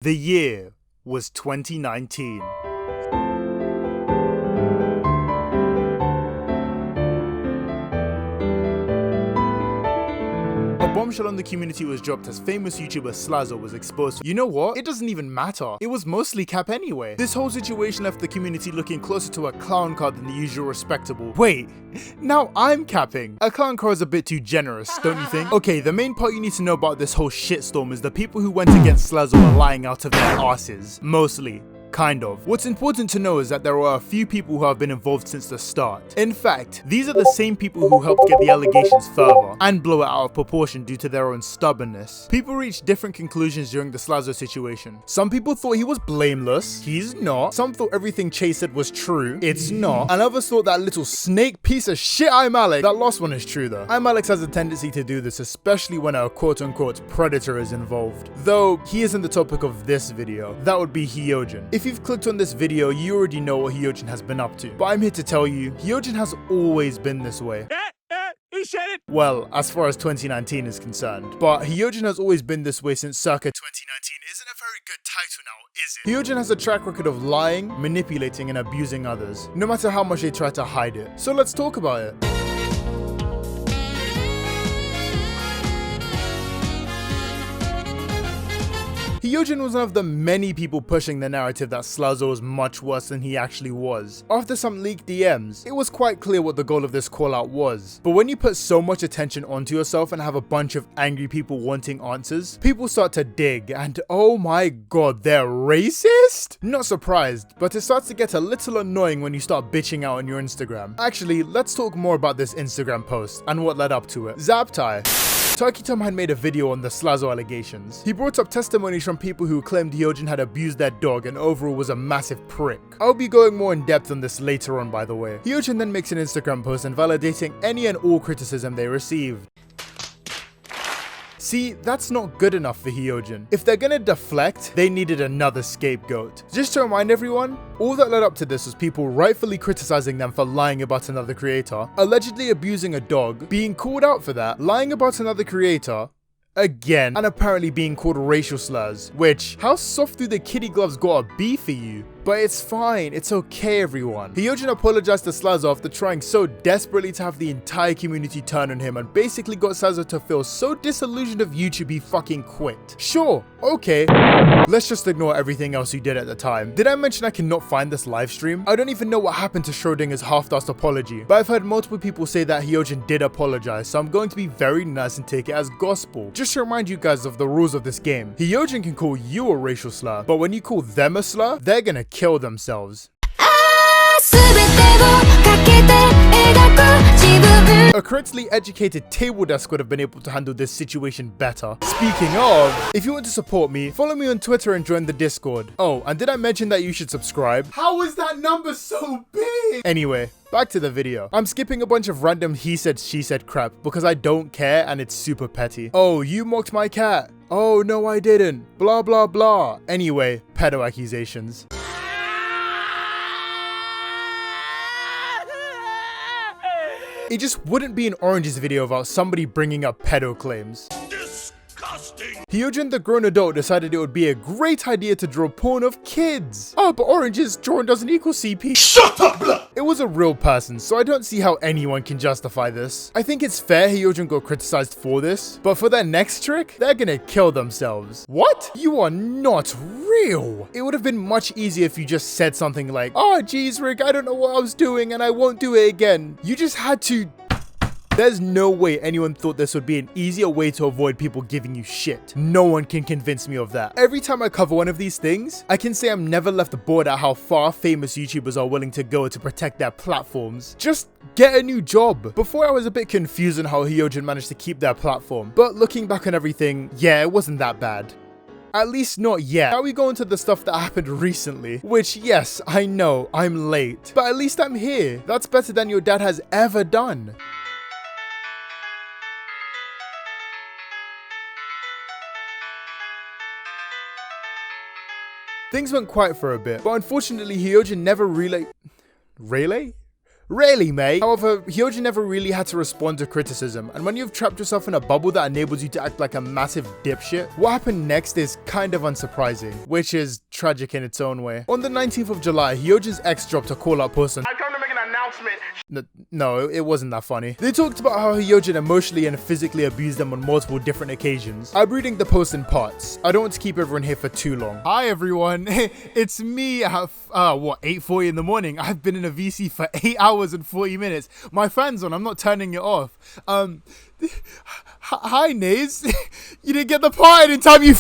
The year was 2019. A bombshell on the community was dropped as famous YouTuber Slazo was exposed. You know what? It doesn't even matter. It was mostly cap anyway. This whole situation left the community looking closer to a clown car than the usual respectable. Wait, now I'm capping. A clown car is a bit too generous, don't you think? Okay, the main part you need to know about this whole shitstorm is the people who went against Slazo are lying out of their asses. Mostly. Kind of. What's important to know is that there are a few people who have been involved since the start. In fact, these are the same people who helped get the allegations further and blow it out of proportion due to their own stubbornness. People reached different conclusions during the Slazo situation. Some people thought he was blameless. He's not. Some thought everything Chase said was true. It's not. And others thought that little snake piece of shit Alex. That last one is true though. Alex has a tendency to do this, especially when a quote-unquote predator is involved. Though he isn't the topic of this video. That would be Hyojin. If you've clicked on this video, you already know what Hyojin has been up to. But I'm here to tell you, Hyojin has always been this way. He said it! Well, as far as 2019 is concerned. But Hyojin has always been this way since circa 2019. Isn't a very good title now, is it? Hyojin has a track record of lying, manipulating, and abusing others, no matter how much they try to hide it. So let's talk about it. Hyojin was one of the many people pushing the narrative that Slazo was much worse than he actually was. After some leaked DMs, it was quite clear what the goal of this call out was. But when you put so much attention onto yourself and have a bunch of angry people wanting answers, people start to dig and oh my god, they're racist? Not surprised, but it starts to get a little annoying when you start bitching out on your Instagram. Actually, let's talk more about this Instagram post and what led up to it. Zaptai. Turkey Tom had made a video on the Slazo allegations. He brought up testimonies from people who claimed Hyojin had abused their dog and overall was a massive prick. I'll be going more in depth on this later on, by the way. Hyojin then makes an Instagram post invalidating any and all criticism they received. See, that's not good enough for Hyojin. If they're gonna deflect, they needed another scapegoat. Just to remind everyone, all that led up to this was people rightfully criticizing them for lying about another creator, allegedly abusing a dog, being called out for that, lying about another creator, again, and apparently being called racial slurs, which, how soft do the kitty gloves gotta be for you? But it's fine, it's okay everyone. Hyojin apologized to Slazo after trying so desperately to have the entire community turn on him and basically got Slazo to feel so disillusioned of YouTube he fucking quit. Sure, okay, let's just ignore everything else he did at the time. Did I mention I cannot find this live stream? I don't even know what happened to Schrodinger's half-assed apology, but I've heard multiple people say that Hyojin did apologize, so I'm going to be very nice and take it as gospel. Just to remind you guys of the rules of this game, Hyojin can call you a racial slur, but when you call them a slur, they're gonna kill themselves. A correctly educated table desk would have been able to handle this situation better. Speaking of, if you want to support me, follow me on Twitter and join the Discord. Oh, and did I mention that you should subscribe? How is that number so big? Anyway, back to the video. I'm skipping a bunch of random he said, she said crap because I don't care and it's super petty. Oh, you mocked my cat. Oh, no, I didn't. Blah, blah, blah. Anyway, pedo accusations. It just wouldn't be an Orange's video without somebody bringing up pedo claims. Disgusting! Hyojin, the grown adult, decided it would be a great idea to draw porn of kids. Oh, but Orange's drawing doesn't equal CP. Shut up, blah! It was a real person, so I don't see how anyone can justify this. I think it's fair Hyojin got criticized for this, but for their next trick, they're gonna kill themselves. What? You are not real. It would have been much easier if you just said something like, oh geez Rick, I don't know what I was doing and I won't do it again. You just had to... There's no way anyone thought this would be an easier way to avoid people giving you shit. No one can convince me of that. Every time I cover one of these things, I can say I'm never left bored at how far famous YouTubers are willing to go to protect their platforms. Just get a new job. Before I was a bit confused on how Hyojin managed to keep their platform, but looking back on everything, yeah, it wasn't that bad. At least not yet. Now we go into the stuff that happened recently, which yes, I know, I'm late, but at least I'm here. That's better than your dad has ever done. Things went quiet for a bit, but unfortunately Hyojin never Really, mate? However, Hyojin never really had to respond to criticism, and when you've trapped yourself in a bubble that enables you to act like a massive dipshit, what happened next is kind of unsurprising, which is tragic in its own way. On the 19th of July, Hyojin's ex dropped a call-out post on I come to make an announcement. No, it wasn't that funny. They talked about how Hyojin emotionally and physically abused them on multiple different occasions. I'm reading the post in parts. I don't want to keep everyone here for too long. Hi everyone, it's me at 8:40 in the morning. I've been in a VC for 8 hours and 40 minutes. My fan's on, I'm not turning it off. Hi Naze, you didn't get the part in time, you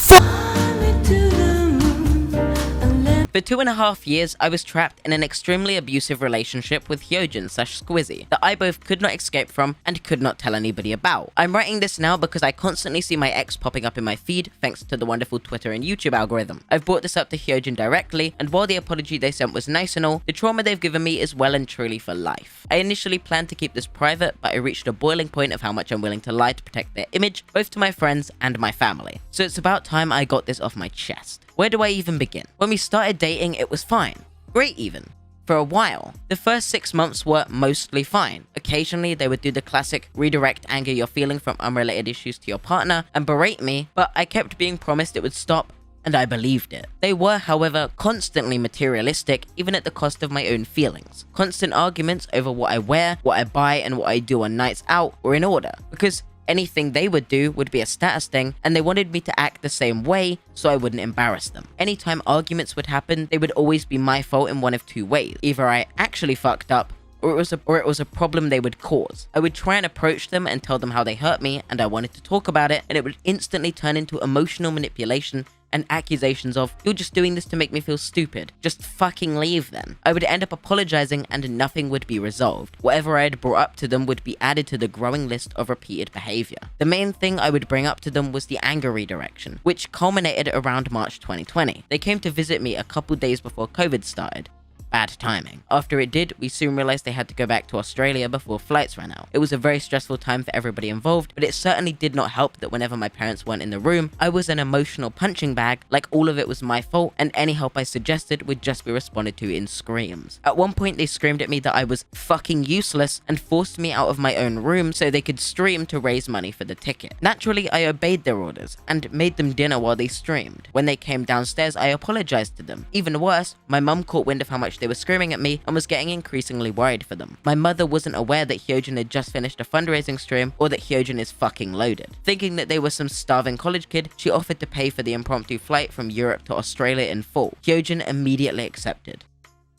For 2.5 years, I was trapped in an extremely abusive relationship with Hyojin/Squizzy that I both could not escape from and could not tell anybody about. I'm writing this now because I constantly see my ex popping up in my feed thanks to the wonderful Twitter and YouTube algorithm. I've brought this up to Hyojin directly, and while the apology they sent was nice and all, the trauma they've given me is well and truly for life. I initially planned to keep this private, but I reached a boiling point of how much I'm willing to lie to protect their image, both to my friends and my family. So it's about time I got this off my chest. Where do I even begin? When we started dating, it was fine. Great even. For a while. The first 6 months were mostly fine. Occasionally, they would do the classic redirect anger you're feeling from unrelated issues to your partner and berate me, but I kept being promised it would stop, and I believed it. They were, however, constantly materialistic, even at the cost of my own feelings. Constant arguments over what I wear, what I buy, and what I do on nights out were in order, because anything they would do would be a status thing, and they wanted me to act the same way so I wouldn't embarrass them. Anytime arguments would happen, they would always be my fault in one of two ways. Either I actually fucked up, or it was a problem they would cause. I would try and approach them and tell them how they hurt me, and I wanted to talk about it, and it would instantly turn into emotional manipulation and accusations of, "You're just doing this to make me feel stupid. Just fucking leave then." I would end up apologizing and nothing would be resolved. Whatever I had brought up to them would be added to the growing list of repeated behavior. The main thing I would bring up to them was the anger redirection, which culminated around March 2020. They came to visit me a couple days before COVID started. Bad timing. After it did, we soon realized they had to go back to Australia before flights ran out. It was a very stressful time for everybody involved, but it certainly did not help that whenever my parents weren't in the room, I was an emotional punching bag, like all of it was my fault, and any help I suggested would just be responded to in screams. At one point, they screamed at me that I was fucking useless and forced me out of my own room so they could stream to raise money for the ticket. Naturally, I obeyed their orders and made them dinner while they streamed. When they came downstairs, I apologized to them. Even worse, my mum caught wind of how much they were screaming at me and was getting increasingly worried for them. My mother wasn't aware that Hyojin had just finished a fundraising stream or that Hyojin is fucking loaded. Thinking that they were some starving college kid, she offered to pay for the impromptu flight from Europe to Australia in full. Hyojin immediately accepted.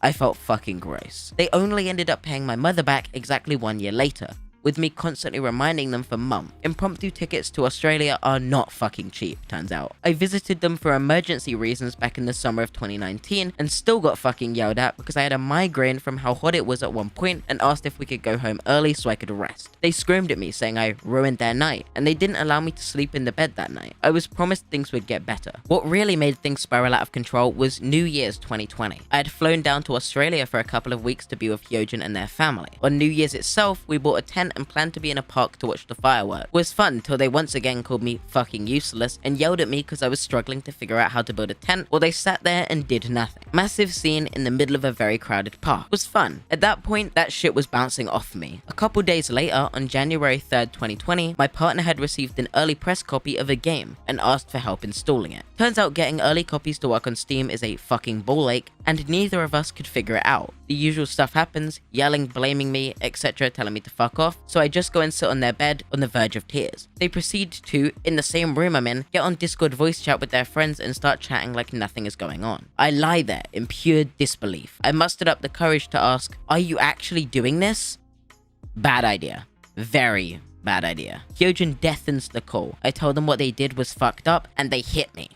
I felt fucking gross. They only ended up paying my mother back exactly 1 year later, with me constantly reminding them for mum. Impromptu tickets to Australia are not fucking cheap, turns out. I visited them for emergency reasons back in the summer of 2019 and still got fucking yelled at because I had a migraine from how hot it was at one point and asked if we could go home early so I could rest. They screamed at me saying I ruined their night, and they didn't allow me to sleep in the bed that night. I was promised things would get better. What really made things spiral out of control was New Year's 2020. I had flown down to Australia for a couple of weeks to be with Hyojin and their family. On New Year's itself, we bought a tent and planned to be in a park to watch the fireworks. It was fun till they once again called me fucking useless and yelled at me because I was struggling to figure out how to build a tent while they sat there and did nothing. Massive scene in the middle of a very crowded park. It was fun. At that point, that shit was bouncing off me. A couple days later, on January 3rd, 2020, my partner had received an early press copy of a game and asked for help installing it. Turns out getting early copies to work on Steam is a fucking ball ache, and neither of us could figure it out. The usual stuff happens, yelling, blaming me, etc., telling me to fuck off, so I just go and sit on their bed on the verge of tears. They proceed to, in the same room I'm in, get on Discord voice chat with their friends and start chatting like nothing is going on. I lie there in pure disbelief. I mustered up the courage to ask, "Are you actually doing this?" Bad idea. Very bad idea. Hyojin deathens the call. I told them what they did was fucked up, and they hit me.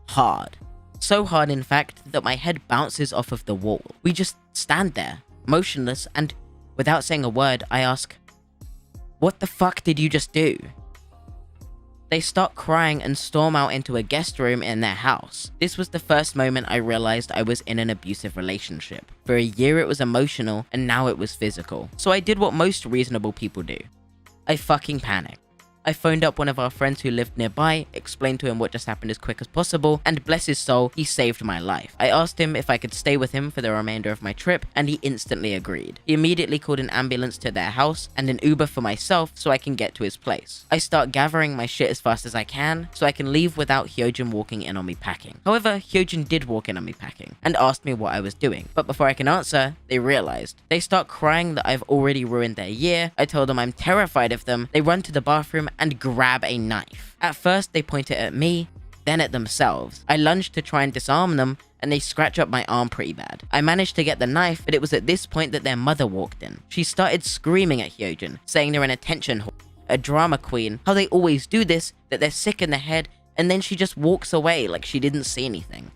Hard. So hard, in fact, that my head bounces off of the wall. We just stand there, motionless, and without saying a word, I ask, "What the fuck did you just do?" They start crying and storm out into a guest room in their house. This was the first moment I realized I was in an abusive relationship. For a year it was emotional, and now it was physical. So I did what most reasonable people do. I fucking panicked. I phoned up one of our friends who lived nearby, explained to him what just happened as quick as possible, and bless his soul, he saved my life. I asked him if I could stay with him for the remainder of my trip, and he instantly agreed. He immediately called an ambulance to their house and an Uber for myself so I can get to his place. I start gathering my shit as fast as I can so I can leave without Hyojin walking in on me packing. However, Hyojin did walk in on me packing and asked me what I was doing, but before I can answer, they realized. They start crying that I've already ruined their year. I told them I'm terrified of them. They run to the bathroom and grab a knife. At first, they point it at me, then at themselves. I lunged to try and disarm them, and they scratch up my arm pretty bad. I managed to get the knife, but it was at this point that their mother walked in. She started screaming at Hyojin, saying they're an attention whore, a drama queen, how they always do this, that they're sick in the head, and then she just walks away like she didn't see anything.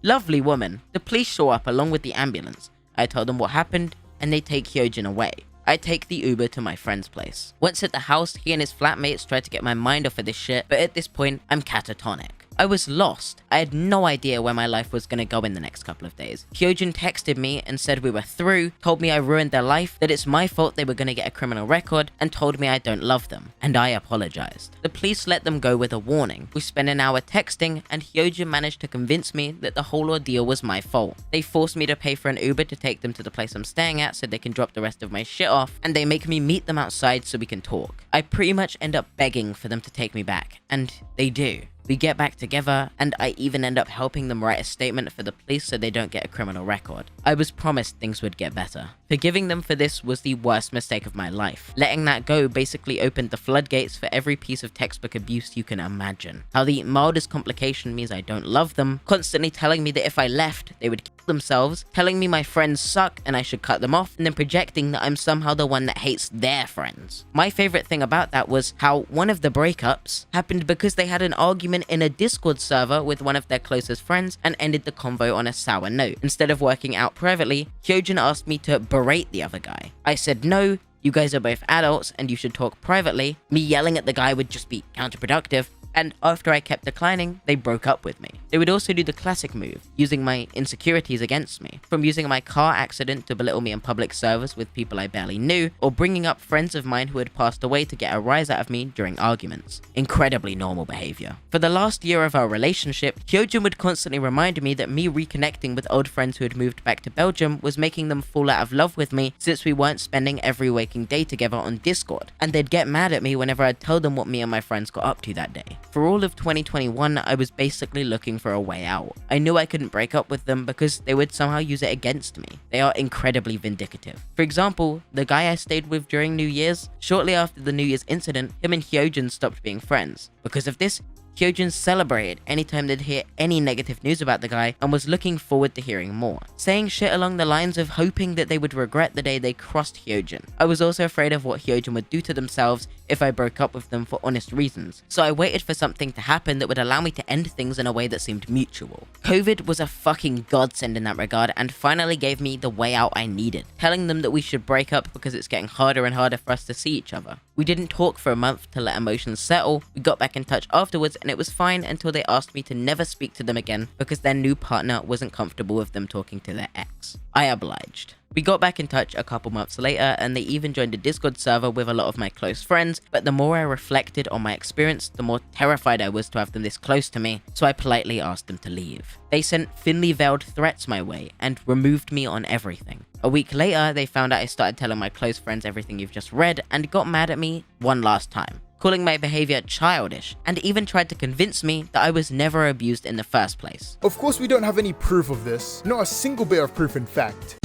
Lovely woman. The police show up along with the ambulance. I tell them what happened, and they take Hyojin away. I take the Uber to my friend's place. Once at the house, he and his flatmates tried to get my mind off of this shit, but at this point, I'm catatonic. I was lost. I had no idea where my life was gonna go in the next couple of days. Hyojin texted me and said we were through, told me I ruined their life, that it's my fault they were gonna get a criminal record, and told me I don't love them. And I apologized. The police let them go with a warning. We spent an hour texting, and Hyojin managed to convince me that the whole ordeal was my fault. They forced me to pay for an Uber to take them to the place I'm staying at so they can drop the rest of my shit off, and they make me meet them outside so we can talk. I pretty much end up begging for them to take me back, and they do. We get back together, and I even end up helping them write a statement for the police so they don't get a criminal record. I was promised things would get better. Forgiving them for this was the worst mistake of my life. Letting that go basically opened the floodgates for every piece of textbook abuse you can imagine. How the mildest complication means I don't love them, constantly telling me that if I left, they would kill themselves, telling me my friends suck and I should cut them off, and then projecting that I'm somehow the one that hates their friends. My favorite thing about that was how one of the breakups happened because they had an argument in a Discord server with one of their closest friends and ended the convo on a sour note. Instead of working out privately, Hyojin asked me to berate the other guy. I said no, you guys are both adults and you should talk privately. Me yelling at the guy would just be counterproductive. And after I kept declining, they broke up with me. They would also do the classic move, using my insecurities against me, from using my car accident to belittle me in public service with people I barely knew, or bringing up friends of mine who had passed away to get a rise out of me during arguments. Incredibly normal behavior. For the last year of our relationship, Hyojin would constantly remind me that me reconnecting with old friends who had moved back to Belgium was making them fall out of love with me since we weren't spending every waking day together on Discord, and they'd get mad at me whenever I'd tell them what me and my friends got up to that day. For all of 2021, I was basically looking for a way out. I knew I couldn't break up with them because they would somehow use it against me. They are incredibly vindictive. For example, the guy I stayed with during New Year's, shortly after the New Year's incident, him and Hyojin stopped being friends. Because of this, Hyojin celebrated anytime they'd hear any negative news about the guy and was looking forward to hearing more, saying shit along the lines of hoping that they would regret the day they crossed Hyojin. I was also afraid of what Hyojin would do to themselves if I broke up with them for honest reasons, so I waited for something to happen that would allow me to end things in a way that seemed mutual. COVID was a fucking godsend in that regard and finally gave me the way out I needed, telling them that we should break up because it's getting harder and harder for us to see each other. We didn't talk for a month to let emotions settle. We got back in touch afterwards and it was fine until they asked me to never speak to them again because their new partner wasn't comfortable with them talking to their ex. I obliged. We got back in touch a couple months later and they even joined a Discord server with a lot of my close friends, but the more I reflected on my experience, the more terrified I was to have them this close to me, so I politely asked them to leave. They sent thinly veiled threats my way and removed me on everything. A week later, they found out I started telling my close friends everything you've just read and got mad at me one last time, calling my behavior childish, and even tried to convince me that I was never abused in the first place. Of course, we don't have any proof of this. Not a single bit of proof, in fact.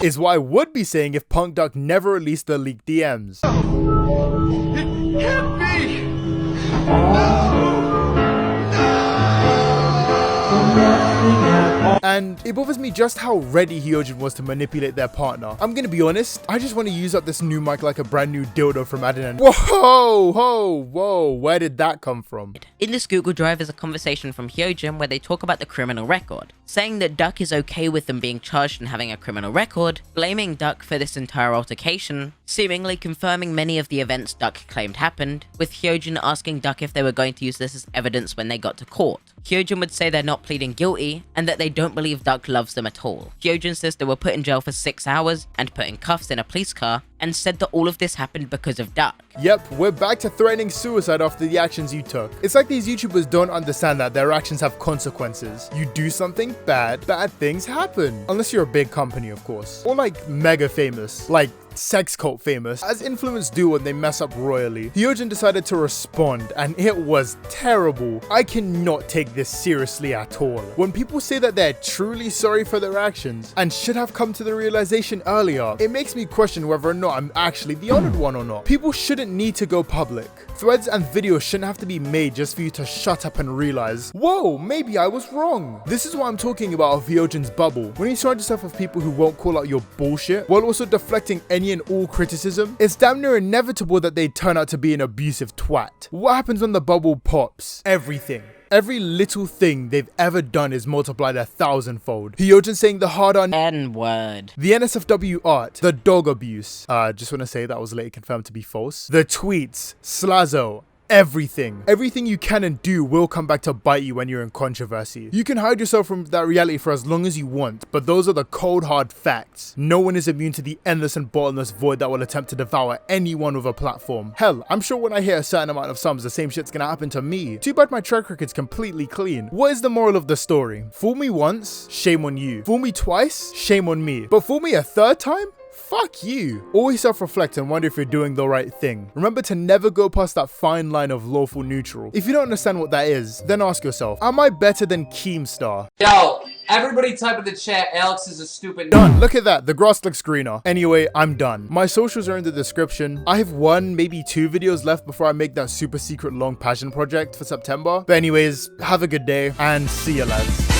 Is what I would be saying if Punk Duck never released the leaked DMs. It can't be! No! And it bothers me just how ready Hyojin was to manipulate their partner. I'm gonna be honest, I just want to use up this new mic like a brand new dildo from Adnan. Whoa, where did that come from? In this Google Drive is a conversation from Hyojin where they talk about the criminal record, saying that Duck is okay with them being charged and having a criminal record, blaming Duck for this entire altercation, seemingly confirming many of the events Duck claimed happened, with Hyojin asking Duck if they were going to use this as evidence when they got to court. Hyojin would say they're not pleading guilty and that they don't don't believe Duck loves them at all. Hyojin says they were put in jail for 6 hours and put in cuffs in a police car, and said that all of this happened because of Duck. Yep, we're back to threatening suicide after the actions you took. It's like these YouTubers don't understand that their actions have consequences. You do something bad things happen. Unless you're a big company, of course. Or like mega famous. Like sex cult famous, as influencers do when they mess up royally. Hyojin decided to respond, and it was terrible. I cannot take this seriously at all. When people say that they're truly sorry for their actions and should have come to the realization earlier, it makes me question whether or not I'm actually the honored one or not. People shouldn't need to go public. Threads and videos shouldn't have to be made just for you to shut up and realize, whoa, maybe I was wrong. This is what I'm talking about of Hyojin's bubble. When you surround yourself with people who won't call out your bullshit while also deflecting any and all criticism, it's damn near inevitable that they turn out to be an abusive twat. What happens when the bubble pops? Everything. Every little thing they've ever done is multiplied 1,000-fold. Hyojin saying the hard-on N-word. the NSFW art, the dog abuse. Just want to say that was later confirmed to be false. The tweets, Slazo. Everything you can and do will come back to bite you when you're in controversy. You can hide yourself from that reality for as long as you want, but those are the cold hard facts. No one is immune to the endless and bottomless void that will attempt to devour anyone with a platform. Hell, I'm sure when I hit a certain amount of subs, the same shit's gonna happen to me. Too bad my track record's completely clean. What is the moral of the story? Fool me once, shame on you. Fool me twice, shame on me. But fool me a third time? Fuck you. Always self-reflect and wonder if you're doing the right thing. Remember to never go past that fine line of lawful neutral. If you don't understand what that is, then ask yourself, am I better than Keemstar? Yo, everybody type in the chat, Alex is a stupid... Done. Look at that. The grass looks greener. Anyway, I'm done. My socials are in the description. I have 1, maybe 2 videos left before I make that super secret long passion project for September. But anyways, have a good day and see ya, lads.